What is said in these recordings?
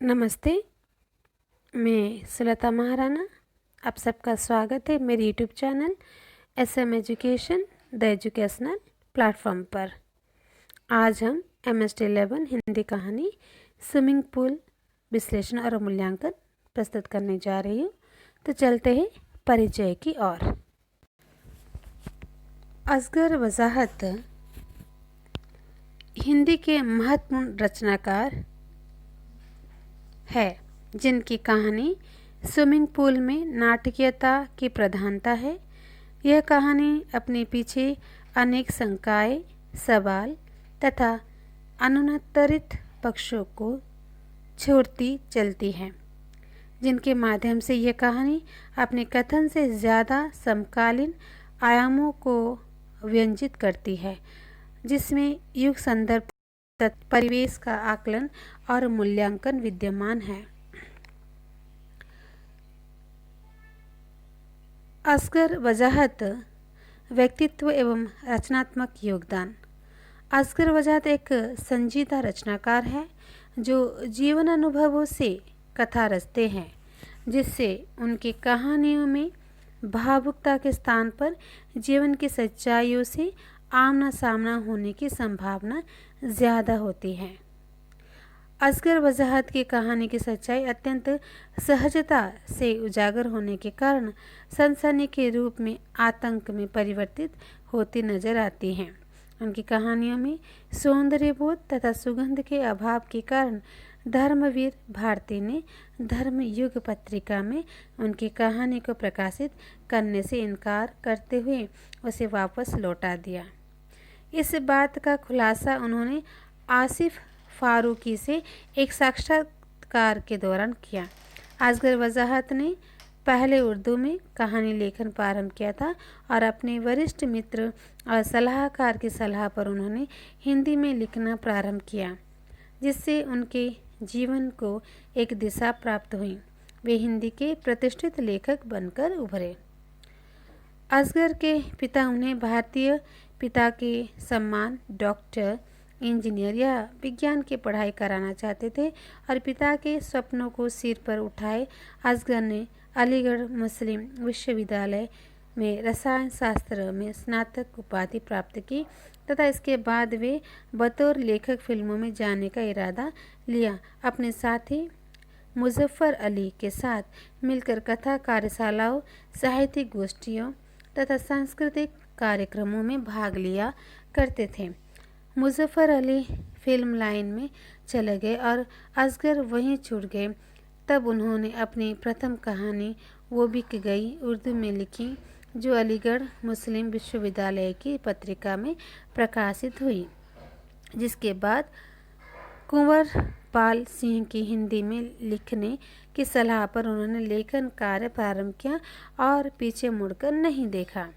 नमस्ते। मैं सुलता महाराणा। आप सबका स्वागत है मेरे YouTube channel SM education the educational platform पर। आज हम MST11 हिंदी कहानी स्विमिंग पूल विश्लेषण और मूल्यांकन प्रस्तुत करने जा रही हूँ। तो चलते हैं परिचय की ओर। असगर वजाहत हिंदी के महत्वपूर्ण रचनाकार है जिनकी कहानी स्विमिंग पूल में नाटकीयता की प्रधानता है। यह कहानी अपने पीछे अनेक शंकाएं, सवाल तथा अनुत्तरित पक्षों को छोड़ती चलती है, जिनके माध्यम से यह कहानी अपने कथन से ज़्यादा समकालीन आयामों को व्यंजित करती है, जिसमें युग संदर्भ परिवेश का आकलन और मूल्यांकन विद्यमान है। असगर वजाहत व्यक्तित्व एवं रचनात्मक योगदान। असगर वजाहत एक संजीदा रचनाकार है जो जीवन अनुभवों से कथा रचते हैं, जिससे उनकी कहानियों में भावुकता के स्थान पर जीवन की सच्चाइयों से आमना सामना होने की संभावना ज़्यादा होती है। असगर वजाहत की कहानी की सच्चाई अत्यंत सहजता से उजागर होने के कारण सनसनी के रूप में आतंक में परिवर्तित होती नजर आती हैं। उनकी कहानियों में सौंदर्यबोध तथा सुगंध के अभाव के कारण धर्मवीर भारती ने धर्मयुग पत्रिका में उनकी कहानी को प्रकाशित करने से इनकार करते हुए उसे वापस लौटा दिया। इस बात का खुलासा उन्होंने आसिफ फारूकी से एक साक्षात्कार के दौरान किया। असगर वजाहत ने पहले उर्दू में कहानी लेखन प्रारंभ किया था और अपने वरिष्ठ मित्र और सलाहकार की सलाह पर उन्होंने हिंदी में लिखना प्रारंभ किया, जिससे उनके जीवन को एक दिशा प्राप्त हुई। वे हिंदी के प्रतिष्ठित लेखक बनकर उभरे। असगर के पिता उन्हें भारतीय पिता के सम्मान डॉक्टर, इंजीनियर या विज्ञान की पढ़ाई कराना चाहते थे और पिता के स्वप्नों को सिर पर उठाए असगर ने अलीगढ़ मुस्लिम विश्वविद्यालय में रसायन शास्त्र में स्नातक उपाधि प्राप्त की तथा इसके बाद वे बतौर लेखक फिल्मों में जाने का इरादा लिया। अपने साथी मुजफ्फर अली के साथ मिलकर कथा कार्यशालाओं, साहित्यिक गोष्ठियों तथा सांस्कृतिक कार्यक्रमों में भाग लिया करते थे। मुजफ्फर अली फिल्म लाइन में चले गए और असगर वहीं छूट गए। तब उन्होंने अपनी प्रथम कहानी वो बिक गई उर्दू में लिखी, जो अलीगढ़ मुस्लिम विश्वविद्यालय की पत्रिका में प्रकाशित हुई, जिसके बाद कुंवर पाल सिंह की हिंदी में लिखने की सलाह पर उन्होंने लेखन कार्य प्रारंभ किया और पीछे मुड़कर नहीं देखा।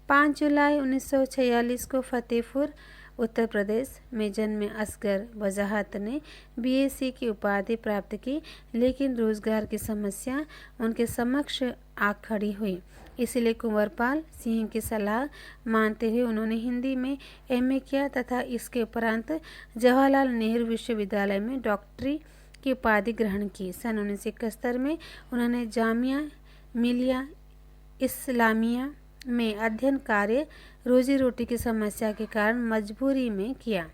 5 जुलाई 1946 को फतेहपुर उत्तर प्रदेश में जन्मे असगर वजाहत ने BSc की उपाधि प्राप्त की, लेकिन रोजगार की समस्या उनके समक्ष आ खड़ी हुई। इसलिए कुंवरपाल सिंह की सलाह मानते हुए उन्होंने हिंदी में MA किया तथा इसके उपरांत जवाहरलाल नेहरू विश्वविद्यालय में डॉक्टरी की उपाधि ग्रहण की। सन 1971 में उन्होंने जामिया मिलिया इस्लामिया में अध्ययन कार्य रोजी रोटी की समस्या के कारण मजबूरी में किया।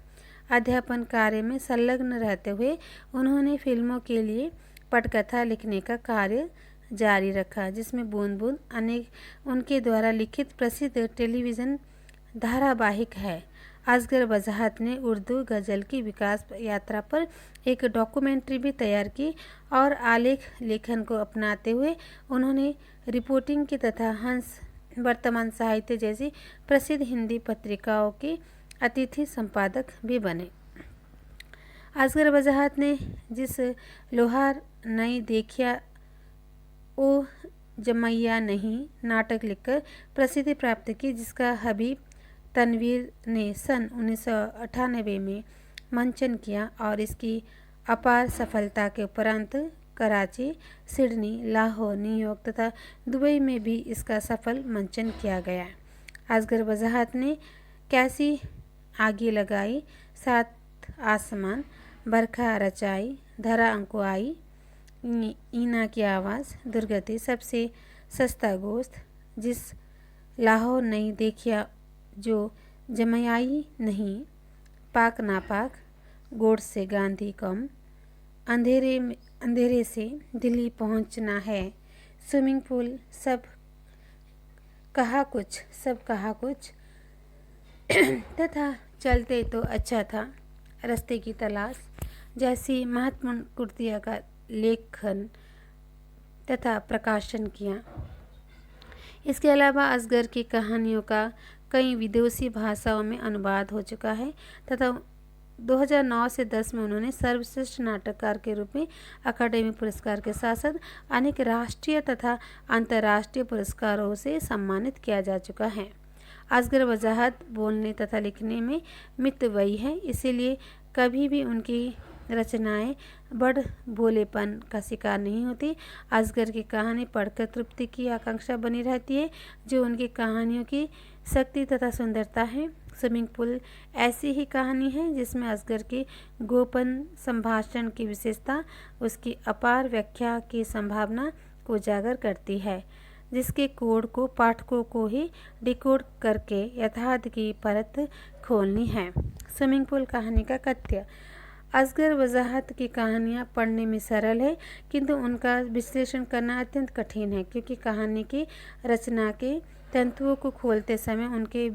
अध्यापन कार्य में संलग्न रहते हुए उन्होंने फिल्मों के लिए पटकथा लिखने का कार्य जारी रखा, जिसमें बूंद बूंद अनेक उनके द्वारा लिखित प्रसिद्ध टेलीविज़न धारावाहिक है। असगर वजाहत ने उर्दू गज़ल की विकास यात्रा पर एक डॉक्यूमेंट्री भी तैयार की और आलेख लेखन को अपनाते हुए उन्होंने रिपोर्टिंग की तथा हंस वर्तमान साहित्य जैसी प्रसिद्ध हिंदी पत्रिकाओं के अतिथि संपादक भी बने। असगर वजाहत ने जिस लोहार नहीं देखिया ओ जमैया नहीं नाटक लिखकर प्रसिद्धि प्राप्त की, जिसका हबीब तनवीर ने सन 1998 में मंचन किया और इसकी अपार सफलता के उपरांत कराची, सिडनी, लाहौर, न्यूयॉर्क तथा दुबई में भी इसका सफल मंचन किया गया। असगर वजाहत ने कैसी आगे लगाई, सात आसमान, बरखा रचाई, धरा अंको आई, ईना की आवाज़, दुर्गति, सबसे सस्ता गोश्त, जिस लाहौर नहीं देखिया जो जमयाई नहीं, पाक नापाक, गोड से गांधी कम, अंधेरे से दिल्ली पहुंचना है, स्विमिंग पूल, सब कहा कुछ तथा चलते तो अच्छा था, रास्ते की तलाश, जैसी महत्वपूर्ण कृतियों का लेखन तथा प्रकाशन किया। इसके अलावा असगर की कहानियों का कई विदेशी भाषाओं में अनुवाद हो चुका है तथा 2009 से 10 में उन्होंने सर्वश्रेष्ठ नाटककार के रूप में अकादमी पुरस्कार के साथ साथ अनेक राष्ट्रीय तथा अंतर्राष्ट्रीय पुरस्कारों से सम्मानित किया जा चुका है। असगर वजाहत बोलने तथा लिखने में मितव्ययी है, इसीलिए कभी भी उनकी रचनाएं बड़ भोलेपन का शिकार नहीं होती। असगर की कहानी पढ़कर तृप्ति की आकांक्षा बनी रहती है, जो उनकी कहानियों की शक्ति तथा सुंदरता है। स्विमिंग पूल ऐसी ही कहानी है जिसमें असगर की गोपन संभाषण की विशेषता उसकी अपार व्याख्या की संभावना को उजागर करती है, जिसके कोड को पाठकों को ही डिकोड करके यथार्थ की परत खोलनी है। स्विमिंग पूल कहानी का कथ्य। असगर वजाहत की कहानियाँ पढ़ने में सरल है, किंतु उनका विश्लेषण करना अत्यंत कठिन है, क्योंकि कहानी की रचना के तंतुओं को खोलते समय उनके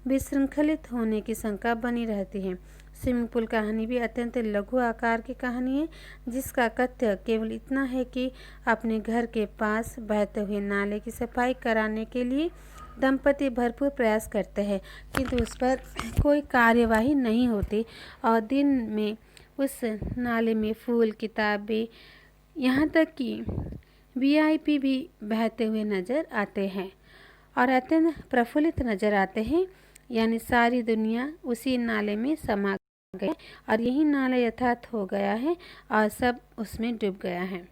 विशृंखलित होने की शंका बनी रहती है। स्विमिंग पूल कहानी भी अत्यंत लघु आकार की कहानी है, जिसका कथ्य केवल इतना है कि अपने घर के पास बहते हुए नाले की सफाई कराने के लिए दंपति भरपूर प्रयास करते हैं, किंतु उस पर कोई कार्यवाही नहीं होती और दिन में उस नाले में फूल, किताबें, यहाँ तक कि वीआईपी भी बहते हुए नजर आते हैं और अत्यंत प्रफुल्लित नजर आते हैं, यानी सारी दुनिया उसी नाले में समा गए और यही नाला यथार्थ हो गया है और सब उसमें डूब गया है।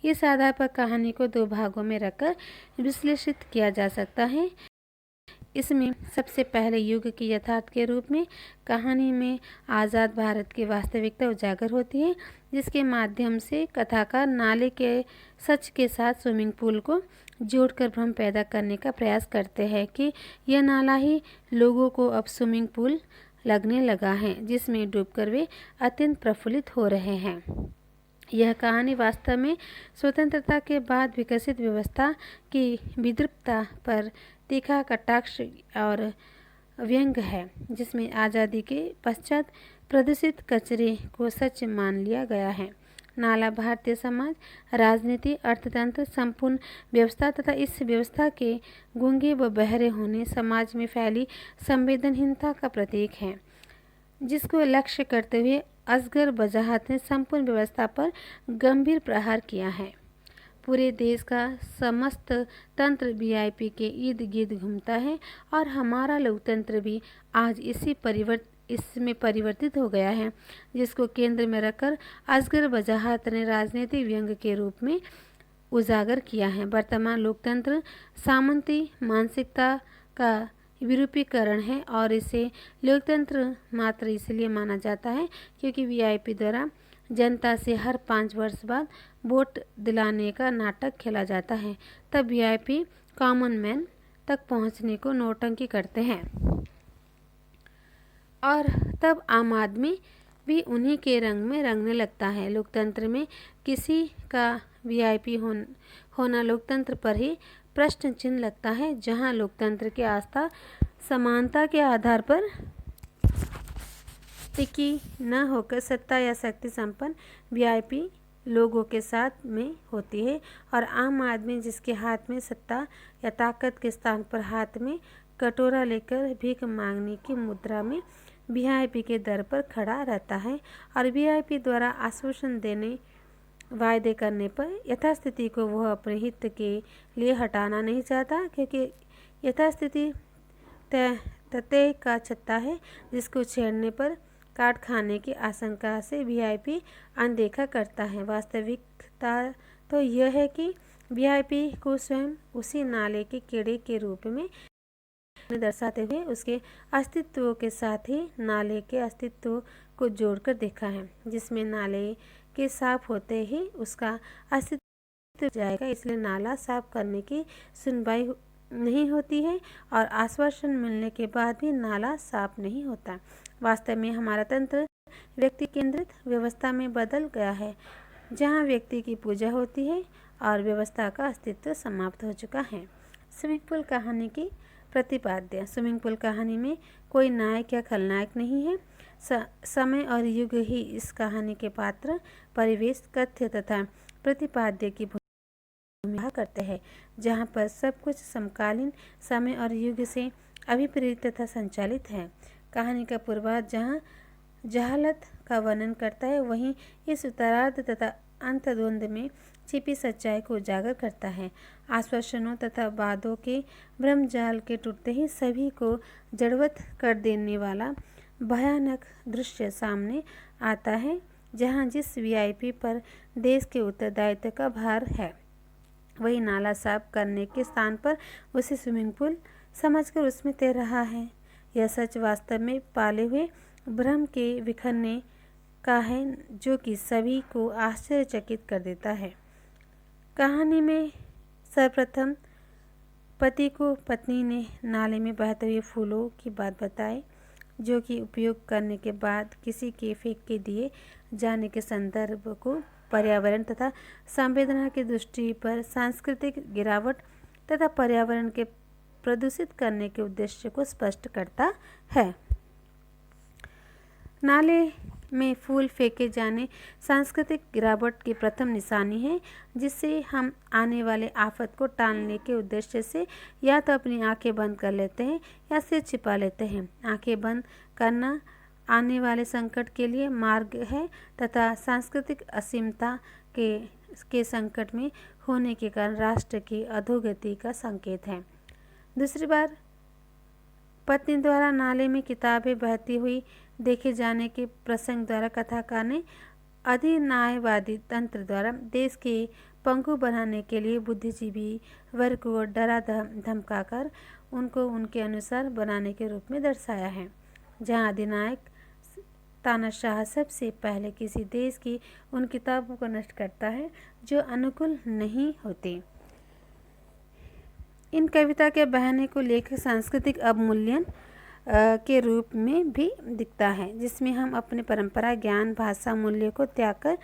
इस आधार पर कहानी को दो भागों में रखकर विश्लेषित किया जा सकता है। इसमें सबसे पहले युग की यथार्थ के रूप में कहानी में आज़ाद भारत की वास्तविकता उजागर होती है, जिसके माध्यम से कथाकार नाले के सच के साथ स्विमिंग पूल को जोड़कर भ्रम पैदा करने का प्रयास करते हैं कि यह नाला ही लोगों को अब स्विमिंग पूल लगने लगा है, जिसमें डूबकर वे अत्यंत प्रफुल्लित हो रहे हैं। यह कहानी वास्तव में स्वतंत्रता के बाद विकसित व्यवस्था की विद्रूपता पर तीखा कटाक्ष और व्यंग्य है, जिसमें आज़ादी के पश्चात प्रदूषित कचरे को सच मान लिया गया है। नाला भारतीय समाज, राजनीति, अर्थतंत्र, संपूर्ण व्यवस्था तथा इस व्यवस्था के गूंगे व बहरे होने, समाज में फैली संवेदनहीनता का प्रतीक है, जिसको लक्ष्य करते हुए असगर वजाहत ने संपूर्ण व्यवस्था पर गंभीर प्रहार किया है। पूरे देश का समस्त तंत्र वीआईपी के इर्द गिर्द घूमता है और हमारा लोकतंत्र भी आज इसमें परिवर्तित हो गया है, जिसको केंद्र में रखकर असगर वजाहत ने राजनीतिक व्यंग्य के रूप में उजागर किया है। वर्तमान लोकतंत्र सामंती मानसिकता का विरूपीकरण है और इसे लोकतंत्र मात्र इसलिए माना जाता है क्योंकि वीआईपी द्वारा जनता से हर 5 वर्ष बाद वोट दिलाने का नाटक खेला जाता है। तब वीआईपी कॉमन मैन तक पहुंचने को नौटंकी करते हैं और तब आम आदमी भी उन्हीं के रंग में रंगने लगता है। लोकतंत्र में किसी का वीआईपी होना लोकतंत्र पर ही प्रश्न चिन्ह लगता है, जहां लोकतंत्र की आस्था समानता के आधार पर टिकी न होकर सत्ता या शक्ति संपन्न वीआईपी लोगों के साथ में होती है और आम आदमी जिसके हाथ में सत्ता या ताकत के स्थान पर हाथ में कटोरा लेकर भीख मांगने की मुद्रा में वीआईपी के दर पर खड़ा रहता है और वीआईपी द्वारा आश्वासन देने वायदे करने पर यथास्थिति को वह अपने हित के लिए हटाना नहीं चाहता, क्योंकि यथास्थिति तय का छत्ता है जिसको छेड़ने पर काट खाने की आशंका से वीआईपी अनदेखा करता है। वास्तविकता तो यह है कि वीआईपी को स्वयं उसी नाले के कीड़े के रूप में दर्शाते हुए उसके अस्तित्व के साथ ही नाले के अस्तित्व को जोड़कर देखा है, जिसमें नाले के साफ होते ही उसका अस्तित्व जाएगा, इसलिए नाला साफ करने की सुनवाई नहीं होती है और आश्वासन मिलने के बाद भी नाला साफ नहीं होता। वास्तव में हमारा तंत्र व्यक्ति केंद्रित व्यवस्था में बदल गया है, जहाँ व्यक्ति की पूजा होती है और व्यवस्था का अस्तित्व समाप्त हो चुका है। स्विमिंग पूल कहानी की प्रतिपाद्य। स्विमिंग पूल कहानी में कोई नायक या खलनायक नहीं है। समय और युग ही इस कहानी के पात्र, परिवेश, कथ्य तथा प्रतिपाद्य की भूमिका करते हैं, जहाँ पर सब कुछ समकालीन समय और युग से अभिप्रेरित तथा संचालित है। कहानी का पूर्वार्ध जहाँ जहालत का वर्णन करता है, वहीं इस उत्तरार्ध तथा अंत द्वंद्व में छिपी सच्चाई को उजागर करता है। आश्वासनों तथा वादों के भ्रमजाल के टूटते ही सभी को जड़वत कर देने वाला भयानक दृश्य सामने आता है, जहां जिस वीआईपी पर देश के उत्तरदायित्व का भार है, वही नाला साफ करने के स्थान पर उसे स्विमिंग पूल समझकर उसमें तैर रहा है। यह सच वास्तव में पाले हुए भ्रम के बिखरने का है, जो कि सभी को आश्चर्यचकित कर देता है। कहानी में सर्वप्रथम पति को पत्नी ने नाले में बहते हुए फूलों की बात बताई, जो कि उपयोग करने के बाद किसी के फेंक के दिए जाने के संदर्भ को पर्यावरण तथा संवेदना की दृष्टि पर सांस्कृतिक गिरावट तथा पर्यावरण के प्रदूषित करने के उद्देश्य को स्पष्ट करता है। नाले में फूल फेंके जाने सांस्कृतिक गिरावट की प्रथम निशानी है, जिससे हम आने वाले आफत को टालने के उद्देश्य से या तो अपनी आंखें बंद कर लेते हैं या सिर छिपा लेते हैं। आंखें बंद करना आने वाले संकट के लिए मार्ग है तथा सांस्कृतिक असीमता के संकट में होने के कारण राष्ट्र की अधोगति का संकेत है। दूसरी बार पत्नी द्वारा नाले में किताबें बहती हुई देखे जाने के प्रसंग द्वारा कथाकार ने अधिन्यायवादी तंत्र द्वारा देश के पंगु बनाने के लिए बुद्धिजीवी वर्ग को डरा धमकाकर उनको उनके अनुसार बनाने के रूप में दर्शाया है, जहां अधिनायक तानाशाह सबसे पहले किसी देश की उन किताबों को नष्ट करता है जो अनुकूल नहीं होती। इन कविता के बहने को लेखक सांस्कृतिक अवमूल्यन के रूप में भी दिखता है, जिसमें हम अपने परंपरा, ज्ञान, भाषा मूल्य को त्याग कर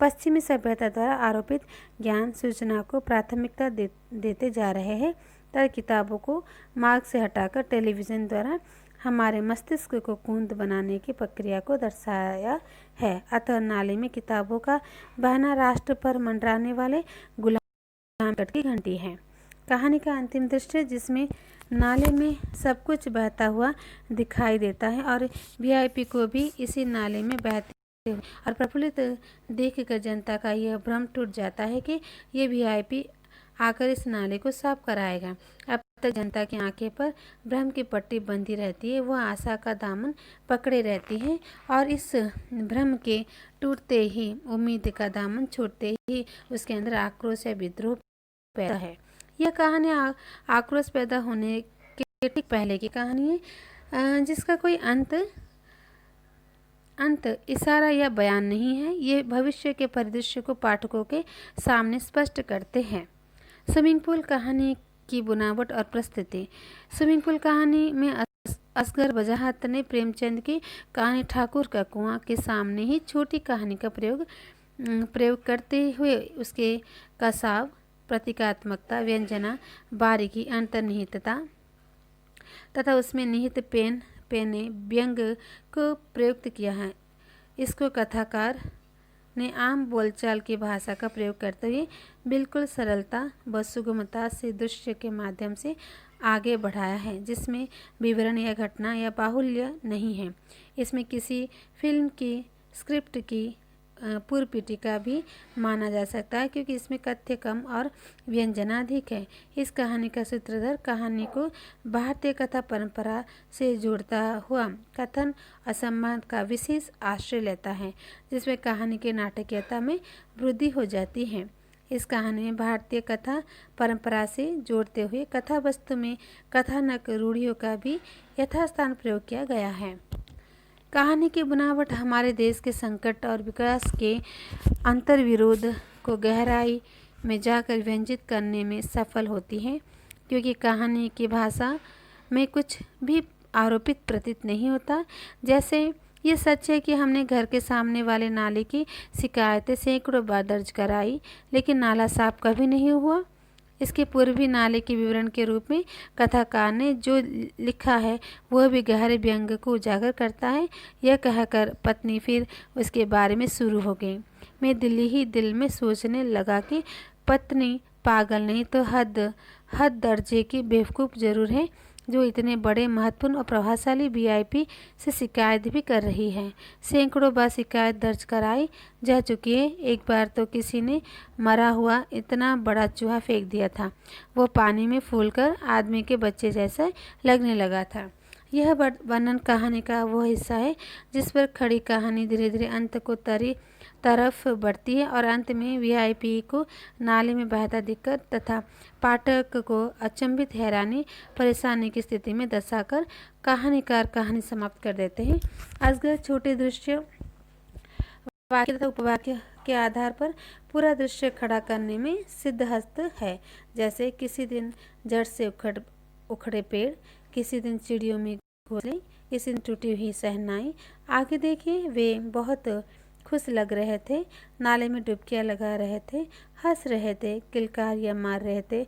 पश्चिमी सभ्यता द्वारा आरोपित ज्ञान सूचना को प्राथमिकता देते जा रहे हैं तथा किताबों को मार्ग से हटाकर टेलीविज़न द्वारा हमारे मस्तिष्क को कूंद बनाने की प्रक्रिया को दर्शाया है। अतः नाले में किताबों का बहना राष्ट्र पर मंडराने वाले गुलाम की घंटी है। कहानी का अंतिम दृश्य, जिसमें नाले में सब कुछ बहता हुआ दिखाई देता है और वीआईपी को भी इसी नाले में बहते हुए और प्रफुल्लित देखकर जनता का यह भ्रम टूट जाता है कि ये वीआईपी आकर इस नाले को साफ कराएगा। अब तक जनता की आंखें पर भ्रम की पट्टी बंधी रहती है, वह आशा का दामन पकड़े रहती है और इस भ्रम के टूटते ही, उम्मीद का दामन छूटते ही उसके अंदर आक्रोश या विद्रोह पैदा है। यह कहानी आक्रोश पैदा होने के ठीक पहले की कहानी है, जिसका कोई अंत इशारा या बयान नहीं है। ये भविष्य के परिदृश्य को पाठकों के सामने स्पष्ट करते हैं। स्विमिंग पूल कहानी की बुनावट और प्रस्तुति। स्विमिंग पूल कहानी में असगर वजाहत ने प्रेमचंद की कहानी ठाकुर का कुआं के सामने ही छोटी कहानी का प्रयोग करते हुए उसके कसाव, प्रतीकात्मकता, व्यंजना, बारीकी, अंतर्निहितता तथा उसमें निहित पेने व्यंग को प्रयुक्त किया है। इसको कथाकार ने आम बोलचाल की भाषा का प्रयोग करते हुए बिल्कुल सरलता व सुगमता से दृश्य के माध्यम से आगे बढ़ाया है, जिसमें विवरण या घटना या बाहुल्य नहीं है। इसमें किसी फिल्म की स्क्रिप्ट की पूर्व पीठिका भी माना जा सकता है, क्योंकि इसमें कथ्य कम और व्यंजना अधिक है। इस कहानी का सूत्रधार कहानी को भारतीय कथा परंपरा से जोड़ता हुआ कथन असंबंध का विशेष आश्रय लेता है, जिसमें कहानी की नाटकीयता में वृद्धि हो जाती है। इस कहानी में भारतीय कथा परंपरा से जोड़ते हुए कथा वस्तु में कथानक रूढ़ियों का भी यथास्थान प्रयोग किया गया है। कहानी की बनावट हमारे देश के संकट और विकास के अंतर्विरोध को गहराई में जाकर व्यंजित करने में सफल होती है, क्योंकि कहानी की भाषा में कुछ भी आरोपित प्रतीत नहीं होता। जैसे ये सच है कि हमने घर के सामने वाले नाले की शिकायतें सैकड़ों बार दर्ज कराई, लेकिन नाला साफ कभी नहीं हुआ। इसके पूर्वी नाले के विवरण के रूप में कथाकार ने जो लिखा है वह भी गहरे व्यंग को उजागर करता है। यह कहकर पत्नी फिर उसके बारे में शुरू हो गई। मैं दिल ही दिल में सोचने लगा कि पत्नी पागल नहीं तो हद दर्जे की बेवकूफ़ जरूर है, जो इतने बड़े महत्वपूर्ण और प्रभावशाली वीआईपी से शिकायत भी कर रही है। सैकड़ों बार शिकायत दर्ज कराई जा चुकी है। एक बार तो किसी ने मरा हुआ इतना बड़ा चूहा फेंक दिया था, वो पानी में फूलकर आदमी के बच्चे जैसा लगने लगा था। यह वर्णन कहानी का वो हिस्सा है जिस पर खड़ी कहानी धीरे धीरे अंत को तरफ बढ़ती है और अंत में वीआईपी को नाले में बहता दिखकर तथा पाठक को अचंभित, हैरानी, परेशानी की स्थिति में दर्शाकर कहानीकार कहानी समाप्त कर देते हैं। अजगर छोटे दृश्य, वाक्य तथा उपवाक्य के आधार पर पूरा दृश्य खड़ा करने में सिद्धहस्त है। जैसे किसी दिन जड़ से उखड़े पेड़, किसी दिन चिड़ियों में घोंसले, किसी दिन टूटी हुई शहनाई। आगे देखिए, वे बहुत खुश लग रहे थे, नाले में डुबकियां लगा रहे थे, हंस रहे थे, किलकारियां मार रहे थे,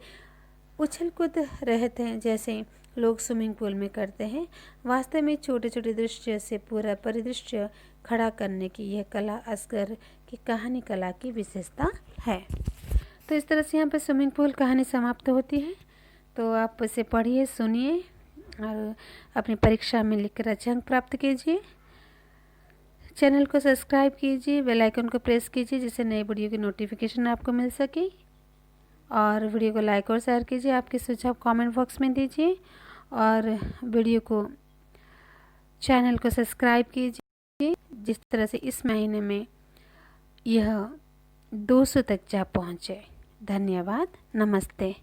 उछल कूद रहे थे जैसे लोग स्विमिंग पूल में करते हैं। वास्तव में छोटे छोटे दृश्य से पूरा परिदृश्य खड़ा करने की यह कला अजगर की कहानी कला की विशेषता है। तो इस तरह से यहाँ पर स्विमिंग पूल कहानी समाप्त होती है। तो आप इसे पढ़िए, सुनिए और अपनी परीक्षा में लिखकर अच्छे अंक प्राप्त कीजिए। चैनल को सब्सक्राइब कीजिए, बेल आइकन को प्रेस कीजिए जिससे नए वीडियो की नोटिफिकेशन आपको मिल सके। और वीडियो को लाइक और शेयर कीजिए। आपके सुझाव कमेंट बॉक्स में दीजिए और वीडियो को चैनल को सब्सक्राइब कीजिए, जिस तरह से इस महीने में यह 200 तक जा पहुँचे। धन्यवाद, नमस्ते।